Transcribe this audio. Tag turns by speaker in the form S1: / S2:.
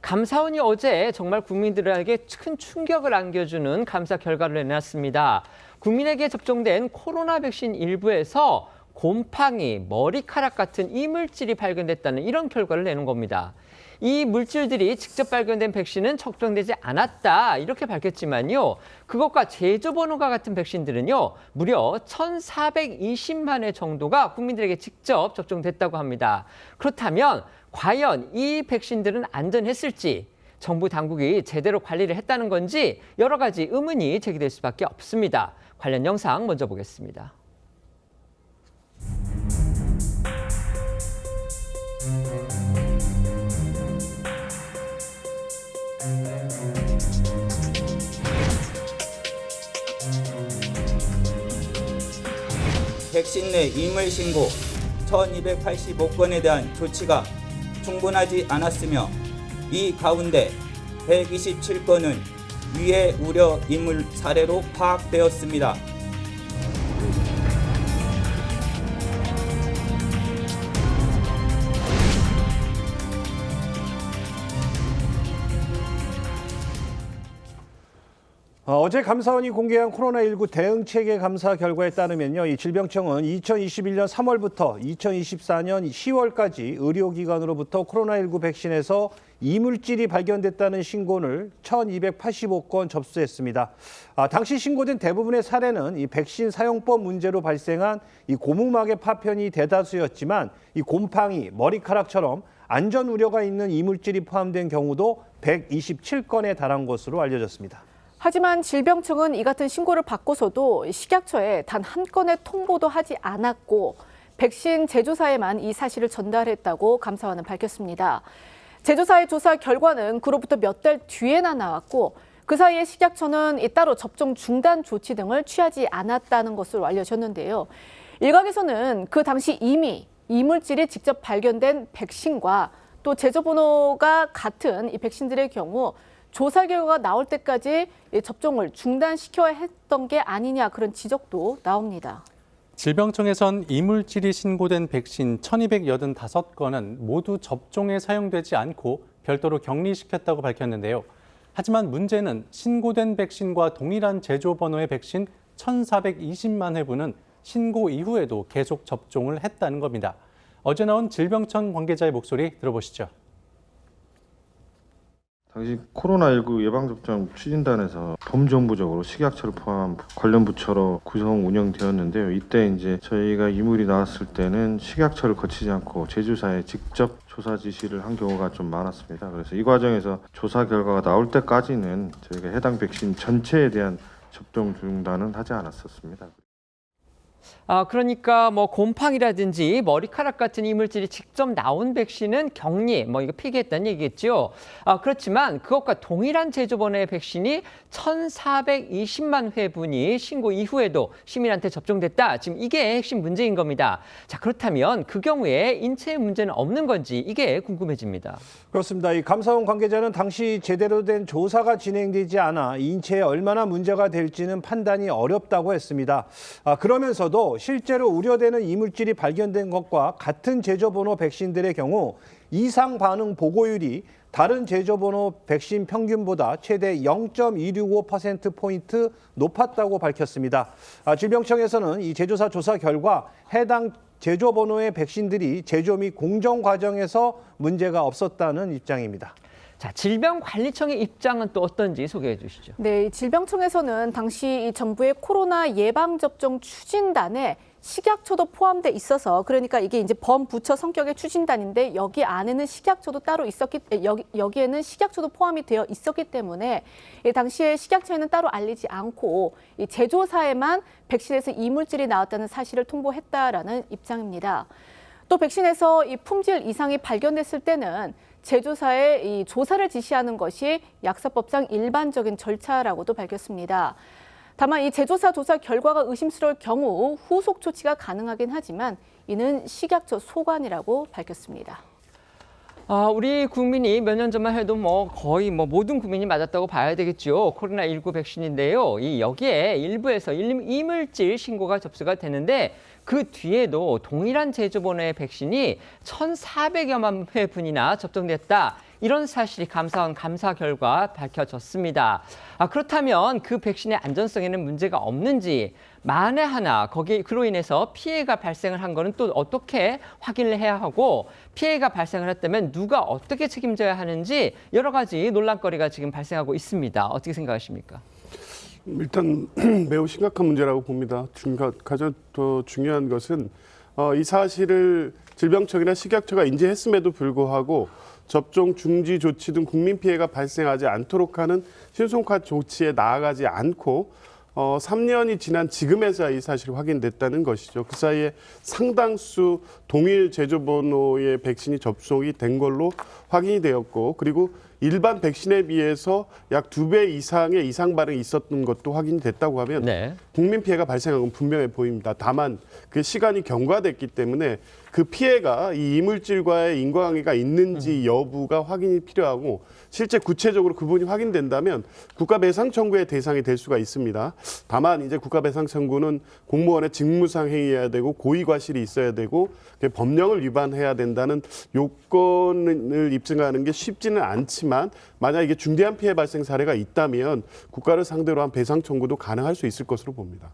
S1: 감사원이 어제 정말 국민들에게 큰 충격을 안겨주는 감사 결과를 내놨습니다. 국민에게 접종된 코로나 백신 일부에서 곰팡이, 머리카락 같은 이물질이 발견됐다는 이런 결과를 내는 겁니다. 이 물질들이 직접 발견된 백신은 적정되지 않았다 이렇게 밝혔지만요. 그것과 제조번호가 같은 백신들은요. 무려 1,420만 회 정도가 국민들에게 직접 접종됐다고 합니다. 그렇다면 과연 이 백신들은 안전했을지, 정부 당국이 제대로 관리를 했다는 건지 여러 가지 의문이 제기될 수밖에 없습니다. 관련 영상 먼저 보겠습니다.
S2: 백신 내 이물 신고 1285건에 대한 조치가 충분하지 않았으며 이 가운데 127건은 위해 우려 이물 사례로 파악되었습니다.
S3: 어제 감사원이 공개한 코로나19 대응체계 감사 결과에 따르면요, 이 질병청은 2021년 3월부터 2024년 10월까지 의료기관으로부터 코로나19 백신에서 이물질이 발견됐다는 신고를 1,285건 접수했습니다. 당시 신고된 대부분의 사례는 이 백신 사용법 문제로 발생한 이 고무막의 파편이 대다수였지만 이 곰팡이, 머리카락처럼 안전 우려가 있는 이물질이 포함된 경우도 127건에 달한 것으로 알려졌습니다.
S4: 하지만 질병청은 이 같은 신고를 받고서도 식약처에 단 한 건의 통보도 하지 않았고 백신 제조사에만 이 사실을 전달했다고 감사원은 밝혔습니다. 제조사의 조사 결과는 그로부터 몇 달 뒤에나 나왔고 그 사이에 식약처는 따로 접종 중단 조치 등을 취하지 않았다는 것으로 알려졌는데요. 일각에서는 그 당시 이미 이물질이 직접 발견된 백신과 또 제조번호가 같은 이 백신들의 경우 조사 결과가 나올 때까지 접종을 중단시켜야 했던 게 아니냐 그런 지적도 나옵니다.
S5: 질병청에선 이물질이 신고된 백신 1,285건은 모두 접종에 사용되지 않고 별도로 격리시켰다고 밝혔는데요. 하지만 문제는 신고된 백신과 동일한 제조번호의 백신 1,420만 회분은 신고 이후에도 계속 접종을 했다는 겁니다. 어제 나온 질병청 관계자의 목소리 들어보시죠.
S6: 당시 코로나19 예방접종 추진단에서 범정부적으로 식약처를 포함 관련 부처로 구성 운영되었는데요. 이때 이제 저희가 이물이 나왔을 때는 식약처를 거치지 않고 제조사에 직접 조사 지시를 한 경우가 좀 많았습니다. 그래서 이 과정에서 조사 결과가 나올 때까지는 저희가 해당 백신 전체에 대한 접종 중단은 하지 않았었습니다.
S1: 그러니까 뭐 곰팡이라든지 머리카락 같은 이물질이 직접 나온 백신은 격리, 이거 폐기했다는 얘기겠죠. 그렇지만 그것과 동일한 제조번호의 백신이 1,420만 회분이 신고 이후에도 시민한테 접종됐다. 지금 이게 핵심 문제인 겁니다. 자, 그렇다면 그 경우에 인체에 문제는 없는 건지 이게 궁금해집니다.
S3: 그렇습니다. 이 감사원 관계자는 당시 제대로 된 조사가 진행되지 않아 인체에 얼마나 문제가 될지는 판단이 어렵다고 했습니다. 그러면서도 실제로 우려되는 이물질이 발견된 것과 같은 제조번호 백신들의 경우 이상 반응 보고율이 다른 제조번호 백신 평균보다 최대 0.265%포인트 높았다고 밝혔습니다. 질병청에서는 이 제조사 조사 결과 해당 제조번호의 백신들이 제조 및 공정 과정에서 문제가 없었다는 입장입니다.
S1: 자, 질병관리청의 입장은 또 어떤지 소개해 주시죠.
S4: 네, 질병청에서는 당시 이 정부의 코로나 예방접종 추진단에 식약처도 포함돼 있어서 그러니까 이게 이제 범부처 성격의 추진단인데 여기 안에는 식약처도 따로 여기에는 식약처도 포함이 되어 있었기 때문에 당시에 식약처에는 따로 알리지 않고 이 제조사에만 백신에서 이물질이 나왔다는 사실을 통보했다라는 입장입니다. 또 백신에서 이 품질 이상이 발견됐을 때는 제조사에 이 조사를 지시하는 것이 약사법상 일반적인 절차라고도 밝혔습니다. 다만 이 제조사 조사 결과가 의심스러울 경우 후속 조치가 가능하긴 하지만 이는 식약처 소관이라고 밝혔습니다.
S1: 우리 국민이 몇 년 전만 해도 거의 모든 국민이 맞았다고 봐야 되겠죠. 코로나19 백신인데요. 여기에 일부에서 이물질 신고가 접수가 되는데 그 뒤에도 동일한 제조번호의 백신이 1,400여만 회분이나 접종됐다. 이런 사실이 감사원 감사 결과 밝혀졌습니다. 그렇다면 그 백신의 안전성에는 문제가 없는지, 만에 하나 그로 인해서 피해가 발생을 한 거는 또 어떻게 확인을 해야 하고, 피해가 발생을 했다면 누가 어떻게 책임져야 하는지 여러 가지 논란거리가 지금 발생하고 있습니다. 어떻게 생각하십니까?
S7: 일단 매우 심각한 문제라고 봅니다. 가장 더 중요한 것은 이 사실을 질병청이나 식약처가 인지했음에도 불구하고 접종 중지 조치 등 국민 피해가 발생하지 않도록 하는 신속한 조치에 나아가지 않고 3년이 지난 지금에서야 이 사실이 확인됐다는 것이죠. 그 사이에 상당수 동일 제조번호의 백신이 접종이 된 걸로 확인이 되었고, 그리고 일반 백신에 비해서 약 2배 이상의 이상 반응이 있었던 것도 확인이 됐다고 하면
S1: 네.
S7: 국민 피해가 발생한 건 분명해 보입니다. 다만 그 시간이 경과됐기 때문에 그 피해가 이 이물질과의 인과관계가 있는지 여부가 확인이 필요하고, 실제 구체적으로 그 부분이 확인된다면 국가배상 청구의 대상이 될 수가 있습니다. 다만 이제 국가배상 청구는 공무원의 직무상 행위해야 되고 고의과실이 있어야 되고 법령을 위반해야 된다는 요건을 입증하는 게 쉽지는 않지만, 만약 이게 중대한 피해 발생 사례가 있다면 국가를 상대로 한 배상 청구도 가능할 수 있을 것으로 봅니다.